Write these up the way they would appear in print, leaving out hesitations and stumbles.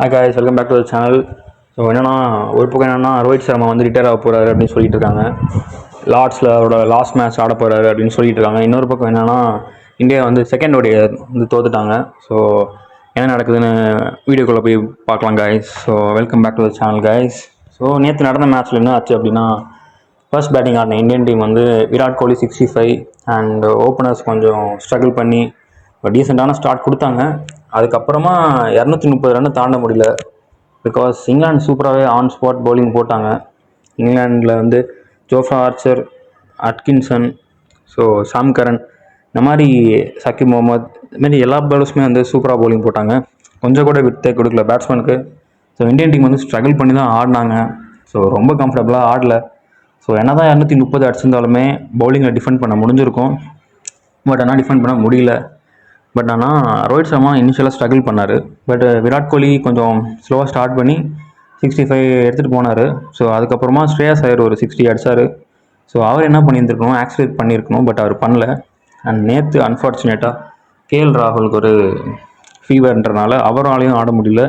Hi guys, welcome back to the channel. So என்னென்னா, ஒரு பக்கம் என்னென்னா ரோஹித் சர்மா வந்து ரிட்டையர் ஆக போகிறாரு அப்படின்னு சொல்லிட்டு இருக்காங்க. லார்ட்ஸில் அவரோட லாஸ்ட் மேட்ச் ஆட போகிறாரு அப்படின்னு சொல்லிட்டு இருக்காங்க. இன்னொரு பக்கம் என்னென்னா, இந்தியா வந்து செகண்ட் ஓடியை வந்து தோத்துட்டாங்க. ஸோ என்ன நடக்குதுன்னு வீடியோக்குள்ளே போய் பார்க்கலாம் guys. So welcome back to the channel guys. So நேற்று நடந்த மேட்ச்சில் என்ன ஆச்சு அப்படின்னா, ஃபர்ஸ்ட் பேட்டிங் ஆடின இந்தியன் டீம் வந்து விராட் கோலி 65 அண்ட் ஓப்பனர்ஸ் கொஞ்சம் ஸ்ட்ரகிள் பண்ணி டீசெண்டான ஸ்டார்ட் கொடுத்தாங்க. அதுக்கப்புறமா 230 ரன் தாண்ட முடியல. பிகாஸ் இங்கிலாந்து சூப்பராகவே ஆன் ஸ்பாட் பவுலிங் போட்டாங்க. இங்கிலாண்டில் வந்து ஜோஃப்ரா ஆர்ச்சர், அட்கின்சன், ஸோ சாம் கரன், இந்த மாதிரி சக்கிப் முகமது, இதுமாரி எல்லா பவுலர்ஸுமே வந்து சூப்பராக பவுலிங் போட்டாங்க. கொஞ்சம் கூட விட்டே கொடுக்கல பேட்ஸ்மேனுக்கு. ஸோ இந்தியன் டீம் வந்து ஸ்ட்ரகிள் பண்ணி தான் ஆடினாங்க. ஸோ ரொம்ப கம்ஃபர்டபுளாக ஆடல. ஸோ என்ன தான் 230 அடிச்சிருந்தாலுமே பவுலிங்கில் டிஃபெண்ட் பண்ண முடிஞ்சிருக்கும். பட் ஆனால் டிஃபெண்ட் பண்ண முடியல. பட் ஆனால் ரோஹித் சர்மா இனிஷியலாக ஸ்ட்ரகிள் பண்ணார். பட் விராட் கோலி கொஞ்சம் ஸ்லோவாக ஸ்டார்ட் பண்ணி 65 எடுத்துகிட்டு போனார். ஸோ அதுக்கப்புறமா ஸ்ரேயாஸ் ஐயர் ஒரு 60 அடித்தார். ஸோ அவர் என்ன பண்ணியிருந்துருக்கணும், ஆக்சிலேட் பண்ணியிருக்கணும். பட் அவர் பண்ணல. அண்ட் நேற்று அன்ஃபார்ச்சுனேட்டாக கேஎல் ராகுலுக்கு ஒரு ஃபீவர்ன்றனால அவராலையும் ஆட முடியல.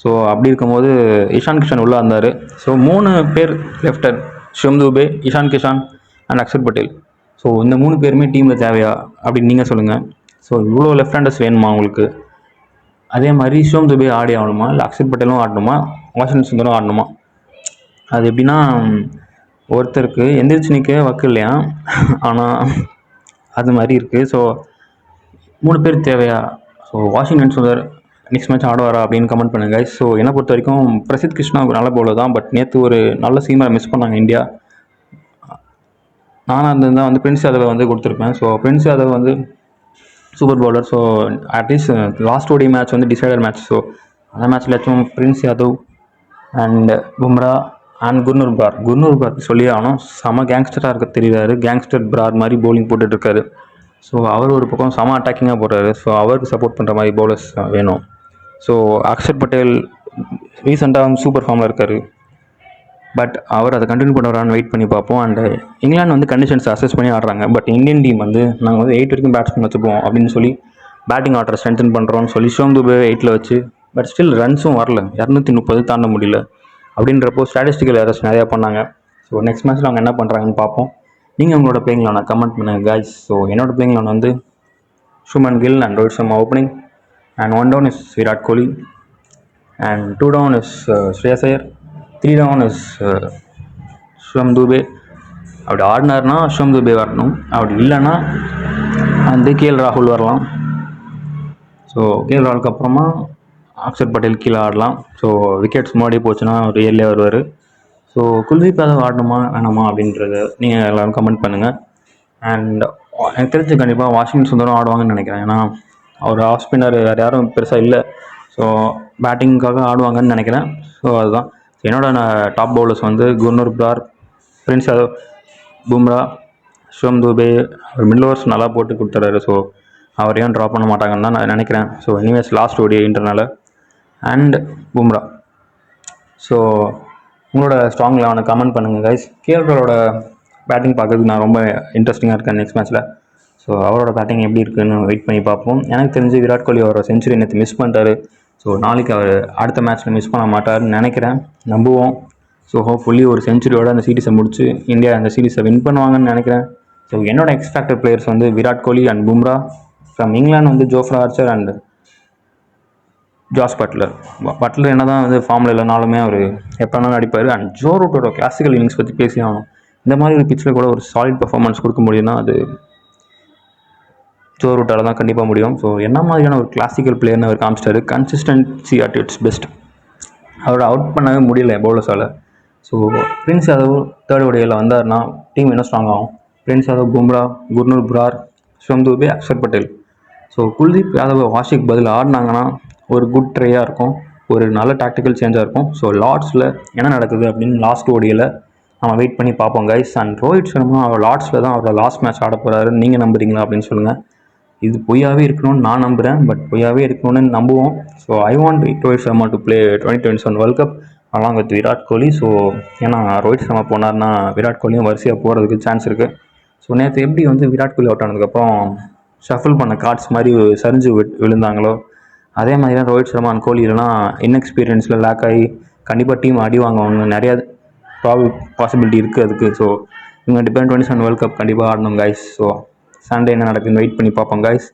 ஸோ அப்படி இருக்கும்போது இஷான் கிஷன் உள்ளே இருந்தார். ஸோ 3 பேர் லெஃப்டர், ஷிவம் துபே, இஷான் கிஷான் அண்ட் அக்ஷர் பட்டேல். ஸோ இந்த 3 பேருமே டீமில் தேவையா அப்படின்னு நீங்கள் சொல்லுங்கள். ஸோ இவ்வளோ லெஃப்ட் ஹேண்டர்ஸ் வேணுமா உங்களுக்கு? அதே மாதிரி ஷிவம் துபே ஆடி ஆகணுமா, இல்லை அக்ஷர் பட்டேலும் ஆடணுமா, வாஷிங்டன் சுந்தரும் ஆடணுமா? அது எப்படின்னா, ஒருத்தருக்கு எந்திரிச்சு நிற்கவே வக்கு இல்லையா, ஆனால் அது மாதிரி இருக்குது. ஸோ 3 பேர் தேவையா? So Washington Sundar next match ஆடுவாரா அப்படின்னு கமெண்ட் பண்ணுங்க. ஸோ என்னை பொறுத்த வரைக்கும் பிரசித் கிருஷ்ணா ஒரு நல்ல பவுலர் தான். பட் நேற்று ஒரு நல்ல சீமரை மிஸ் பண்ணாங்க இந்தியா. நானாக இருந்திருந்தால் வந்து பிரின்ஸ் யாதவை வந்து கொடுத்துருப்பேன். ஸோ பிரின்ஸ் யாதவ் வந்து super bowler. So at least last ODI match வந்து டிசைடர் மேட்ச். ஸோ அந்த மேட்ச்லாச்சும் பிரின்ஸ் யாதவ் அண்ட் பும்ரா அண்ட் குர்னூர் பிரார் சொல்லி ஆகணும். செம கேங்ஸ்டராக இருக்க தெரியுறாரு. கேங்ஸ்டர் பிரார் மாதிரி பவுலிங் போட்டுட்ருக்காரு. ஸோ அவர் ஒரு பக்கம் செம அட்டாக்கிங்காக போடுறாரு. ஸோ அவருக்கு சப்போர்ட் பண்ணுற மாதிரி பவுலர்ஸ் வேணும். ஸோ அக்ஷர் பட்டேல் ரீசெண்டாக சூப்பர் ஃபார்மில் இருக்கார். பட் அவர் அதை கண்டினியூ பண்ணுறான்னு வெயிட் பண்ணி பார்ப்போம். அண்ட் இங்கிலாந்து வந்து கண்டிஷன்ஸ் அசஸ் பண்ணி ஆடுறாங்க. பட் இந்தியன் டீம் வந்து நாங்கள் வந்து 8 வரைக்கும் பேட்ஸ்மேன் வச்சுப்போம் அப்படின்னு சொல்லி பேட்டிங் ஆர்டரை ஸ்ட்ரென்தன் பண்ணுறோன்னு சொல்லி ஷிவம் துபே 8ல் வச்சு, பட் ஸ்டில் ரன்ஸும் வரல. 230 தாண்ட முடியல. அப்படின்றப்போ ஸ்டாட்டிஸ்டிக்கல் எரர்ஸ் நிறையா பண்ணாங்க. ஸோ நெக்ஸ்ட் மேட்ச்சில் அவங்க என்ன பண்ணுறாங்கன்னு பார்ப்போம். நீங்கள் உங்களோட பிளேயிங் லெவனை கமெண்ட் பண்ணுங்கள் காய்ஸ். ஸோ என்னோட பிளேயிங் லெவன் வந்து Shubman Gill and Rohit Sharma opening, and 1 down is Virat Kohli, and 2 down is Shreyas Iyer, 3 down is Shivam Dube. அப்படி ஆடினார்னா ஷிவம் துபே வரணும். அப்படி இல்லைன்னா வந்து கேஎல் ராகுல் வரலாம். ஸோ கேஎல் ராகுலுக்கு அப்புறமா அக்ஷர் பட்டேல் கீழே ஆடலாம். ஸோ விக்கெட்ஸ் முன்னாடியே போச்சுன்னா ஒரு ஏர்லியாக வருவார். ஸோ குல்தீப் யாதவ் ஆடணுமா வேணாமா அப்படின்றத நீங்கள் எல்லோரும் கமெண்ட் பண்ணுங்கள். அண்ட் எனக்கு தெரிஞ்சு கண்டிப்பாக வாஷிங்டன் சுந்தரம் ஆடுவாங்கன்னு நினைக்கிறேன். ஏன்னா அவர் ஆஃப் ஸ்பின்னர் வேறு யாரும் பெருசாக இல்லை. ஸோ பேட்டிங்காக ஆடுவாங்கன்னு நினைக்கிறேன். ஸோ அதுதான் என்னோட டாப் பவுலர்ஸ் வந்து குர்னூர் பிரார், பிரின்ஸ் யாதவ், பும்ரா, ஷிவம் துபே. அவர் மிடில் ஓவர்ஸ் நல்லா போட்டு கொடுத்துறாரு. ஸோ அவரையும் ட்ராப் பண்ண மாட்டாங்கன்னு தான் நான் நினைக்கிறேன். ஸோ எனிவேஸ் லாஸ்ட் ஓடிஐ இன்டர்னால அண்ட் பும்ரா. ஸோ உங்களோட ஸ்ட்ராங் லெவனை கமெண்ட் பண்ணுங்கள் கைஸ். கேஎல்ரோட பேட்டிங் பார்க்கறதுக்கு நான் ரொம்ப இன்ட்ரெஸ்டிங்காக இருக்கேன் நெக்ஸ்ட் மேட்ச்சில். ஸோ அவரோட பேட்டிங் எப்படி இருக்குன்னு வெயிட் பண்ணி பார்ப்போம். எனக்கு தெரிஞ்சு விராட் கோலி அவரோட செஞ்சுரி நேற்று மிஸ் பண்ணிட்டாரு. ஸோ நாளைக்கு அவர் அடுத்த மேட்ச்சில் மிஸ் பண்ண மாட்டார்னு நினைக்கிறேன், நம்புவோம். ஸோ ஹோப்ஃபுல்லி ஒரு செஞ்சுரியோட அந்த சீரீஸை முடிச்சு இந்தியா அந்த சீரீஸை வின் பண்ணுவாங்கன்னு நினைக்கிறேன். ஸோ என்னோட எக்ஸ்பெக்டட் பிளேயர்ஸ் வந்து Virat Kohli and Bumrah. From England வந்து Jofra Archer and Jos Buttler. Buttler என்ன தான் வந்து ஃபார்மில் இல்லைனாலுமே அவர் எப்போனாலும் அடிப்பார். அண்ட் ஜோ ரூட்டோட கிளாசிக்கல் இன்னிங்ஸ் பற்றி பேசி ஆகணும். இந்த மாதிரி ஒரு பிச்சில் கூட ஒரு சாலிட் பர்ஃபார்மன்ஸ் கொடுக்க முடியும்னா அது ஜோ ரூட்டால் தான் கண்டிப்பாக முடியும். ஸோ என்ன மாதிரியான ஒரு கிளாசிக்கல் பிளேயர்னு அவர் காமிச்சிட்டாரு. Consistency at its best. அவரை அவுட் பண்ணவே முடியல பவுலர்ஸால். ஸோ பிரின்ஸ் யாதவ் தேர்ட் ஓடிஐயில் வந்தார்னா டீம் இன்னும் ஸ்ட்ராங் ஆகும். பிரின்ஸ் யாதவ், பும்ரா, குர்னூர் பிரார், ஷிவம் துபே, அக்ஷர் பட்டேல். ஸோ குல்தீப் யாதவ் வாஷிக்கு பதில் ஆடினாங்கன்னா ஒரு குட் ட்ரையாக இருக்கும், ஒரு நல்ல டாக்டிக்கல் சேஞ்சாக இருக்கும். ஸோ லார்ட்ஸில் என்ன நடக்குது அப்படின்னு லாஸ்ட் ஓடியில் நம்ம வெயிட் பண்ணி பார்ப்போம் கைஸ். அண்ட் ரோஹித் சர்மா அவர் லார்ட்ஸில் தான் அவரோட லாஸ்ட் மேட்ச் ஆட போகிறாரு. நீங்கள் நம்புறீங்களா அப்படின்னு சொல்லுங்கள். இது பொய்யாவே இருக்கணும்னு நான் நம்புகிறேன். பட் பொய்யாவே இருக்கணும்னு நம்புவோம். So I want Rohit Sharma to play 2021 world cup along with Virat Kohli. So ஏன்னா ரோஹித் சர்மா போனார்னா விராட் கோலியும் வரிசையாக போகிறதுக்கு சான்ஸ் இருக்குது. ஸோ நேற்று எப்படி வந்து விராட் கோலி அவுட் ஆனதுக்கப்புறம் ஷஃபில் பண்ண கார்ட்ஸ் மாதிரி சரிஞ்சு விழுந்தாங்களோ அதே மாதிரி தான் ரோஹித் சர்மா அண்ட் கோலிலாம் இன்எக்ஸ்பீரியன்ஸில் லேக் ஆகி கண்டிப்பாக டீம் அடி வாங்குவாங்க. நிறையா பாசிபிலிட்டி இருக்குது அதுக்கு. ஸோ இவங்க 2027 வேர்ல்ட் கப் கண்டிப்பாக ஆடணும் கைஸ். ஸோ சண்டே என்ன நடக்குதுன்னு வெயிட் பண்ணி பார்ப்போம் கைஸ்.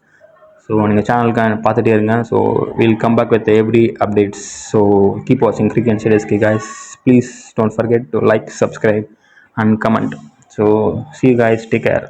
ஸோ நீங்கள் சேனலுக்கு பார்த்துட்டே இருங்க. So will come back with every updates. So keep வாட்சிங் cricket and CSK guys. Please don't forget to like, subscribe and comment. So see you guys, take care.